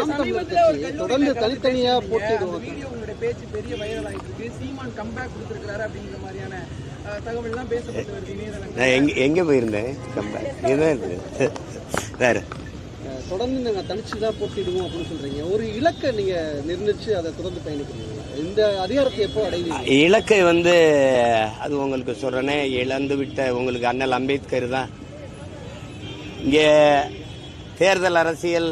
நாம் தமிழர் கட்சி தொடர்ந்து தனித்தனியா போட்டியிடுவோம். உங்களுடைய பேச்சு பெரிய வைரல் ஆயிட்டு இருக்கு. சீமான் கம்பேக் கொடுத்திருக்காரு அப்படிங்கிற மாதிரியான தகவல் எல்லாம் பேசப்பட்டு வருது இணையதளங்கள். எங்க போயிருந்தேன் கம்பேக் இருக்கு வேற தொடர்ந்து நாங்க தனிச்சுதான் போட்டிடுவோம் அப்படின்னு சொல்றீங்க. ஒரு இலக்கை நீங்க நிர்ணயிச்சு அதை தொடர்ந்து பயணிக்கிறீங்க. இந்த அதிகாரத்தை எப்போ அடைவீங்க? இலக்கை அது உங்களுக்கு சொல்றேனே, இழந்து விட்ட உங்களுக்கு அண்ணல் அம்பேத்கர் தான். இங்கே தேர்தல் அரசியல்,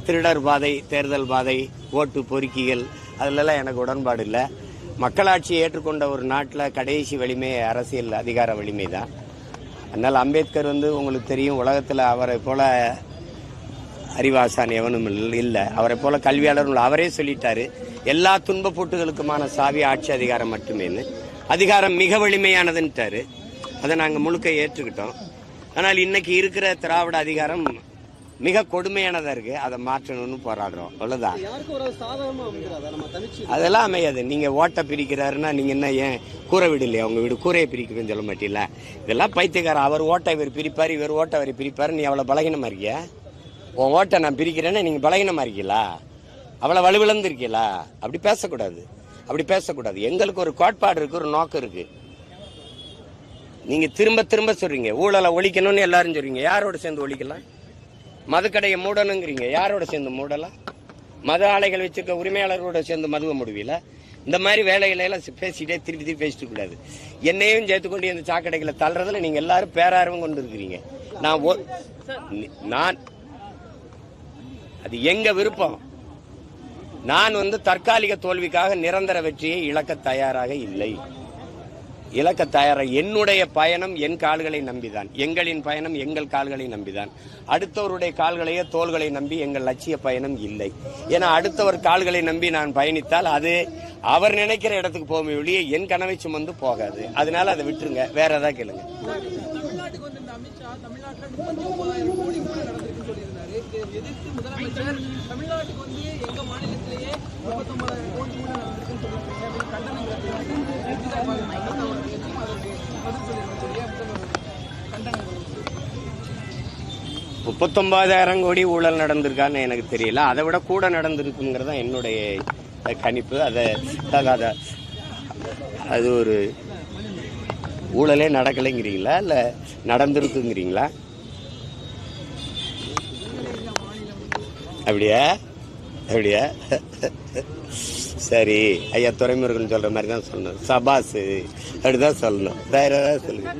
திருடர் பாதை, தேர்தல் பாதை, ஓட்டு பொறுக்கிகள், அதிலெல்லாம் எனக்கு உடன்பாடு இல்லை. மக்களாட்சியை ஏற்றுக்கொண்ட ஒரு நாட்டில் கடைசி வலிமை அரசியல் அதிகார வலிமை தான். அதனால் அம்பேத்கர் உங்களுக்கு தெரியும், உலகத்தில் அவரை போல அறிவாசான் எவனும் இல்லை, அவரை போல கல்வியாளரும் அவரே சொல்லிட்டாரு, எல்லா துன்ப போட்டுகளுக்குமான சாவி ஆட்சி அதிகாரம் மட்டுமேன்னு. அதிகாரம் மிக வலிமையானதுன்ட்டாரு. அதை நாங்கள் முழுக்க ஏற்றுக்கிட்டோம். ஆனால் இன்னைக்கு இருக்கிற திராவிட அதிகாரம் மிக கொடுமையானதா இருக்கு. அதை மாற்றணும்னு போராடுறோம், அவ்வளவுதான். அதெல்லாம் அமையாது. நீங்க ஓட்டை பிரிக்கிறாருன்னா நீங்க என்ன, ஏன் கூரை வீடு இல்லையா உங்க வீடு, கூரையை பிரிக்கிறேன்னு சொல்ல மாட்டீங்களா? இதெல்லாம் பைத்தியக்காரன். அவர் ஓட்டை இவர் பிரிப்பாரு, இவர் ஓட்டை அவர் பிரிப்பாரு. நீ அவ்வளவு பலகீனமா இருக்கிய? உன் ஓட்டை நான் பிரிக்கிறேன்னா நீங்க பலகீனமா இருக்கீங்களா? அவ்வளவு வலுவிழந்து இருக்கீங்களா? அப்படி பேசக்கூடாது, அப்படி பேசக்கூடாது. எங்களுக்கு ஒரு கோட்பாடு இருக்கு, ஒரு நோக்கம் இருக்கு. நீங்க திரும்ப திரும்ப சொல்றீங்க ஊழலை ஒழிக்கணும்னு எல்லாரும் சொல்றீங்க. யாரோட சேர்ந்து ஒழிக்கலாம்? மதுக்கடையை மூடணுங்கிறீங்க, யாரோட சேர்ந்து மூடலாம்? மது ஆலைகள் வச்சிருக்க உரிமையாளர்களோட சேர்ந்து மதுவை முடிவில. இந்த மாதிரி வேலைகளை எல்லாம் பேசிட்டே திருப்பி திருப்பி பேசிட்டு கூடாது. என்னையும் சேர்த்துக்கொண்டு இந்த சாக்கடைகளை தள்ளுறதுல நீங்க எல்லாரும் பேரார்வம் கொண்டு இருக்கிறீங்க. நான் அது எங்க விருப்பம். நான் தற்காலிக தோல்விக்காக நிரந்தர வெற்றியை இழக்க தயாராக இல்லை. இழக்க தயாராக என்னுடைய பயணம் என் கால்களை நம்பிதான், எங்களின் பயணம் எங்கள் கால்களை நம்பிதான். அடுத்தவருடைய கால்களையோ தோள்களை நம்பி எங்கள் லட்சிய பயணம் இல்லை. ஏன்னா அடுத்தவர் கால்களை நம்பி நான் பயணித்தால் அது அவர் நினைக்கிற இடத்துக்கு போக வெளியே என் கனவை சுமந்து போகாது. அதனால அதை விட்டுருங்க, வேற ஏதாவது கேளுங்க. $39,000 கோடி ஊழல் நடந்திருக்கான்னு எனக்கு தெரியல. அதை விட கூட நடந்திருக்குங்கிறது தான் என்னுடைய கணிப்பு. அது ஒரு ஊழலே நடக்கலைங்கிறீங்களா இல்ல நடந்திருக்குங்கிறீங்களா? அப்படியா அப்படியா சரி ஐயா, துறைமுருகன் சொல்ற மாதிரி தான் சொல்லணும். சபாஸ் அப்படிதான் சொல்லணும். வேற ஏதாவது சொல்லுங்க.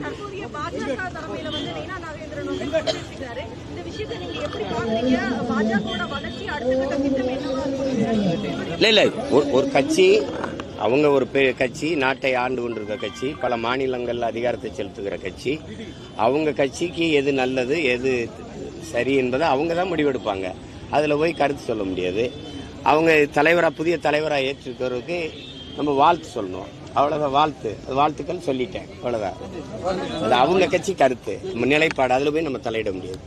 இல்ல ஒரு கட்சி, அவங்க ஒரு கட்சி, நாட்டை ஆண்டு கொண்டிருக்க கட்சி, பல மாநிலங்கள்ல அதிகாரத்தை செலுத்துகிற கட்சி. அவங்க கட்சிக்கு எது நல்லது எது சரி என்பதை அவங்க தான் முடிவெடுப்பாங்க. அதுல போய் கருத்து சொல்ல முடியாது. அவங்க புதிய தலைவராக ஏற்றுக்கிறதுக்கு நம்ம வாழ்த்து சொல்லணும், அவ்வளவுதான். வாழ்த்துக்கள் சொல்லிட்டேன், அவ்வளவுதான். அது அவங்க கட்சி கருத்து, நிலைப்பாடு. அதுல போய் நம்ம தலையிட முடியாது.